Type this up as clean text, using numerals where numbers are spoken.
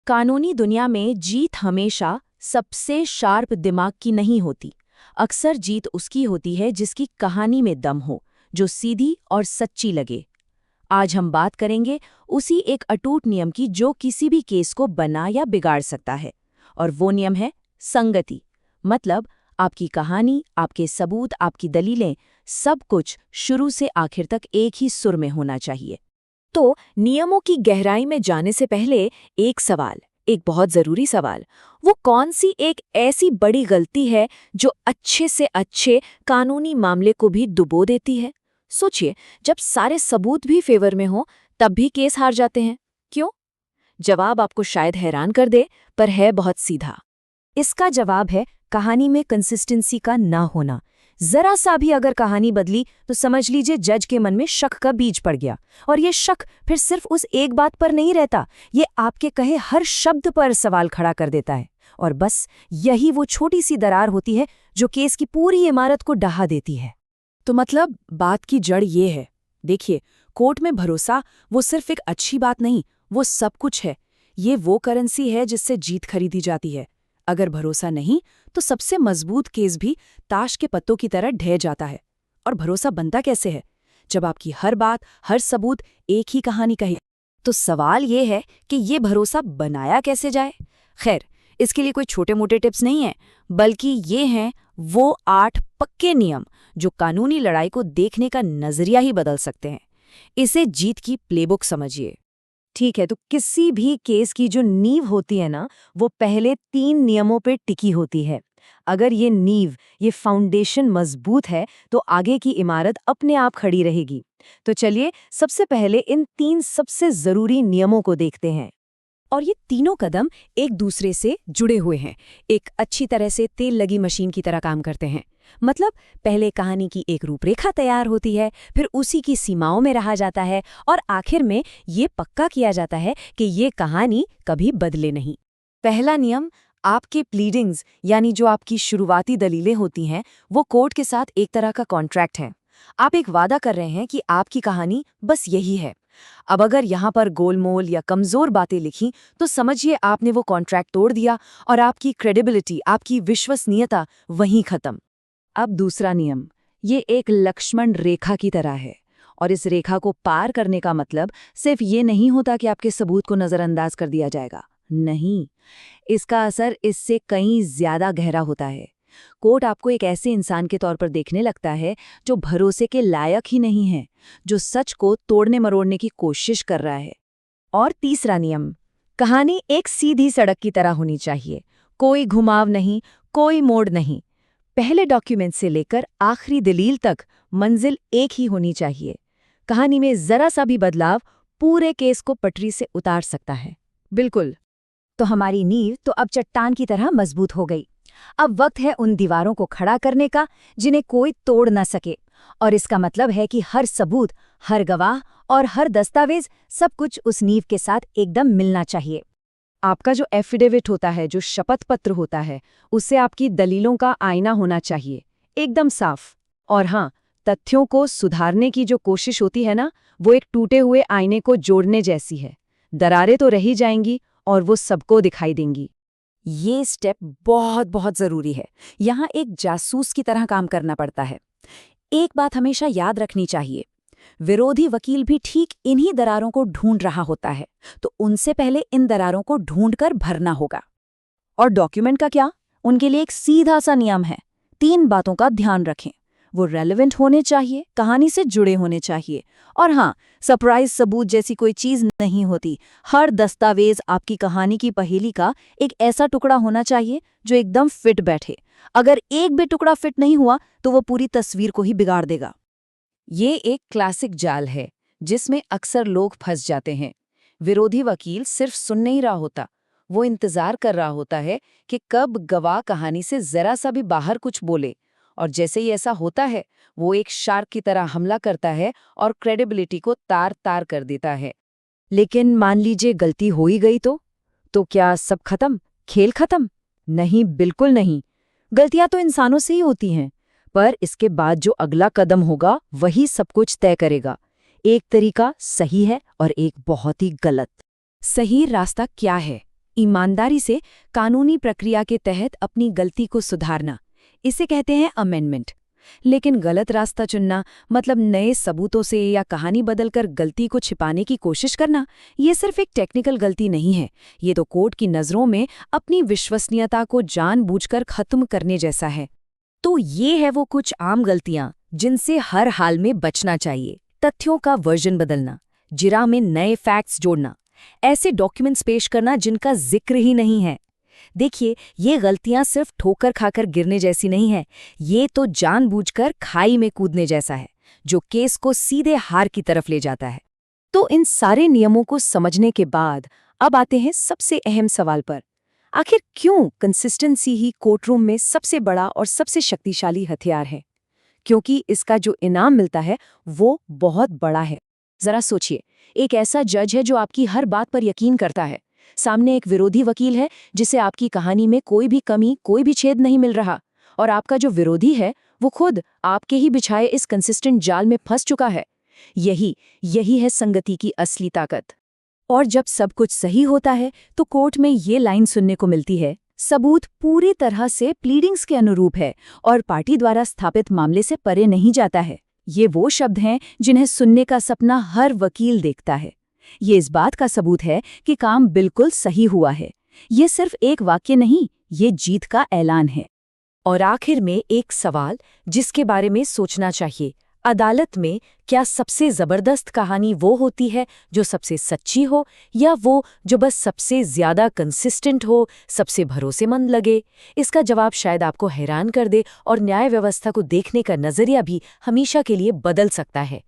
कानूनी दुनिया में जीत हमेशा सबसे शार्प दिमाग की नहीं होती। अक्सर जीत उसकी होती है जिसकी कहानी में दम हो, जो सीधी और सच्ची लगे। आज हम बात करेंगे उसी एक अटूट नियम की जो किसी भी केस को बना या बिगाड़ सकता है। और वो नियम है संगति। मतलब आपकी कहानी, आपके सबूत, आपकी दलीलें, सब कुछ शुरू से आखिर तक एक ही सुर में होना चाहिए। तो नियमों की गहराई में जाने से पहले एक बहुत जरूरी सवाल, वो कौन सी एक ऐसी बड़ी गलती है जो अच्छे से अच्छे कानूनी मामले को भी डुबो देती है? सोचिए, जब सारे सबूत भी फेवर में हो तब भी केस हार जाते हैं। क्यों? जवाब आपको शायद हैरान कर दे, पर है बहुत सीधा। इसका जवाब है कहानी में कंसिस्टेंसी का ना होना। जरा सा भी अगर कहानी बदली तो समझ लीजिए जज के मन में शक का बीज पड़ गया। और ये शक फिर सिर्फ उस एक बात पर नहीं रहता, ये आपके कहे हर शब्द पर सवाल खड़ा कर देता है। और बस यही वो छोटी सी दरार होती है जो केस की पूरी इमारत को ढहा देती है। तो मतलब बात की जड़ ये है। देखिए, कोर्ट में भरोसा वो सिर्फ एक अच्छी बात नहीं, वो सब कुछ है। ये वो करेंसी है जिससे जीत खरीदी जाती है। अगर भरोसा नहीं तो सबसे मजबूत केस भी ताश के पत्तों की तरह ढह जाता है। और भरोसा बनता कैसे है? जब आपकी हर बात, हर सबूत एक ही कहानी कहे। तो सवाल ये है कि ये भरोसा बनाया कैसे जाए? खैर, इसके लिए कोई छोटे मोटे टिप्स नहीं है, बल्कि ये हैं वो 8 पक्के नियम जो कानूनी लड़ाई को देखने का नजरिया ही बदल सकते हैं। इसे जीत की प्लेबुक समझिए। ठीक है, तो किसी भी केस की जो नींव होती है ना, वो पहले 3 नियमों पे टिकी होती है। अगर ये नींव, ये फाउंडेशन मजबूत है तो आगे की इमारत अपने आप खड़ी रहेगी। तो चलिए सबसे पहले इन 3 सबसे जरूरी नियमों को देखते हैं। और ये तीनों कदम एक दूसरे से जुड़े हुए हैं, एक अच्छी तरह से तेल लगी मशीन की तरह काम करते हैं। मतलब पहले कहानी की एक रूपरेखा तैयार होती है, फिर उसी की सीमाओं में रहा जाता है, और आखिर में ये पक्का किया जाता है कि ये कहानी कभी बदले नहीं। पहला नियम, आपके प्लीडिंग्स यानी जो आपकी शुरुआती दलीलें होती हैं, वो कोर्ट के साथ एक तरह का कॉन्ट्रैक्ट है। आप एक वादा कर रहे हैं कि आपकी कहानी बस यही है। अब अगर यहाँ पर गोलमोल या कमजोर बातें लिखी तो समझिए आपने वो कॉन्ट्रैक्ट तोड़ दिया और आपकी क्रेडिबिलिटी, आपकी विश्वसनीयता वहीं खत्म। अब दूसरा नियम, ये एक लक्ष्मण रेखा की तरह है। और इस रेखा को पार करने का मतलब सिर्फ ये नहीं होता कि आपके सबूत को नजरअंदाज कर दिया जाएगा। नहीं, इसका असर इससे कहीं ज्यादा गहरा होता है। कोर्ट आपको एक ऐसे इंसान के तौर पर देखने लगता है जो भरोसे के लायक ही नहीं है, जो सच को तोड़ने मरोड़ने की कोशिश कर रहा है। और तीसरा नियम, कहानी एक सीधी सड़क की तरह होनी चाहिए। कोई घुमाव नहीं, कोई मोड़ नहीं। पहले डॉक्यूमेंट से लेकर आखिरी दलील तक मंजिल एक ही होनी चाहिए। कहानी में जरा सा भी बदलाव पूरे केस को पटरी से उतार सकता है। बिल्कुल। तो हमारी नींव तो अब चट्टान की तरह मजबूत हो गई। अब वक्त है उन दीवारों को खड़ा करने का जिन्हें कोई तोड़ न सके। और इसका मतलब है कि हर सबूत, हर गवाह और हर दस्तावेज, सब कुछ उस नींव के साथ एकदम मिलना चाहिए। आपका जो एफिडेविट होता है, जो शपथ पत्र होता है, उससे आपकी दलीलों का आईना होना चाहिए, एकदम साफ। और हाँ, तथ्यों को सुधारने की जो कोशिश होती है ना, वो एक टूटे हुए आईने को जोड़ने जैसी है। दरारें तो रही जाएंगी और वो सबको दिखाई देंगी। ये स्टेप बहुत बहुत जरूरी है। यहाँ एक जासूस की तरह काम करना पड़ता है। एक बात हमेशा याद रखनी चाहिए, विरोधी वकील भी ठीक इन्हीं दरारों को ढूंढ रहा होता है, तो उनसे पहले इन दरारों को ढूंढकर भरना होगा। और डॉक्यूमेंट का क्या? उनके लिए एक सीधा सा नियम है, 3 बातों का ध्यान रखें। वो रेलेवेंट होने चाहिए, कहानी से जुड़े होने चाहिए, और हाँ, सरप्राइज सबूत जैसी कोई चीज नहीं होती। हर दस्तावेज आपकी कहानी की पहेली का एक ऐसा टुकड़ा होना चाहिए जो एकदम फिट बैठे। अगर एक भी टुकड़ा फिट नहीं हुआ तो वो पूरी तस्वीर को ही बिगाड़ देगा। ये एक क्लासिक जाल है जिसमें अक्सर लोग फंस जाते हैं। विरोधी वकील सिर्फ सुन नहीं रहा होता, वो इंतजार कर रहा होता है कि कब गवाह कहानी से जरा सा भी बाहर कुछ बोले। और जैसे ही ऐसा होता है, वो एक शार्क की तरह हमला करता है और क्रेडिबिलिटी को तार तार कर देता है। लेकिन मान लीजिए गलती हो ही गई तो क्या सब खत्म, खेल खत्म? नहीं, बिल्कुल नहीं। गलतियां तो इंसानों से ही होती हैं, पर इसके बाद जो अगला कदम होगा वही सब कुछ तय करेगा। एक तरीका सही है और एक बहुत ही गलत। सही रास्ता क्या है? ईमानदारी से कानूनी प्रक्रिया के तहत अपनी गलती को सुधारना, इसे कहते हैं अमेंडमेंट। लेकिन गलत रास्ता चुनना, मतलब नए सबूतों से या कहानी बदलकर गलती को छिपाने की कोशिश करना, ये सिर्फ एक टेक्निकल गलती नहीं है, ये तो कोर्ट की नज़रों में अपनी विश्वसनीयता को जानबूझकर खत्म करने जैसा है। तो ये है वो कुछ आम गलतियां जिनसे हर हाल में बचना चाहिए। तथ्यों का वर्जन बदलना, जिरा में नए फैक्ट्स जोड़ना, ऐसे डॉक्यूमेंट्स पेश करना जिनका जिक्र ही नहीं है। देखिए, ये गलतियां सिर्फ ठोकर खाकर गिरने जैसी नहीं है, ये तो जानबूझकर खाई में कूदने जैसा है, जो केस को सीधे हार की तरफ ले जाता है। तो इन सारे नियमों को समझने के बाद अब आते हैं सबसे अहम सवाल पर। आखिर क्यों कंसिस्टेंसी ही कोर्टरूम में सबसे बड़ा और सबसे शक्तिशाली हथियार है? क्योंकि इसका जो इनाम मिलता है वो बहुत बड़ा है। जरा सोचिए, एक ऐसा जज है जो आपकी हर बात पर यकीन करता है। सामने एक विरोधी वकील है जिसे आपकी कहानी में कोई भी कमी, कोई भी छेद नहीं मिल रहा, और आपका जो विरोधी है वो खुद आपके ही बिछाए इस कंसिस्टेंट जाल में फंस चुका है। यही है संगति की असली ताकत। और जब सब कुछ सही होता है तो कोर्ट में ये लाइन सुनने को मिलती है, सबूत पूरी तरह से प्लीडिंग्स के अनुरूप है और पार्टी द्वारा स्थापित मामले से परे नहीं जाता है। ये वो शब्द हैं जिन्हें सुनने का सपना हर वकील देखता है। ये इस बात का सबूत है कि काम बिल्कुल सही हुआ है। ये सिर्फ एक वाक्य नहीं, ये जीत का ऐलान है। और आखिर में एक सवाल जिसके बारे में सोचना चाहिए, अदालत में क्या सबसे जबरदस्त कहानी वो होती है जो सबसे सच्ची हो, या वो जो बस सबसे ज्यादा कंसिस्टेंट हो, सबसे भरोसेमंद लगे? इसका जवाब शायद आपको हैरान कर दे और न्याय व्यवस्था को देखने का नजरिया भी हमेशा के लिए बदल सकता है।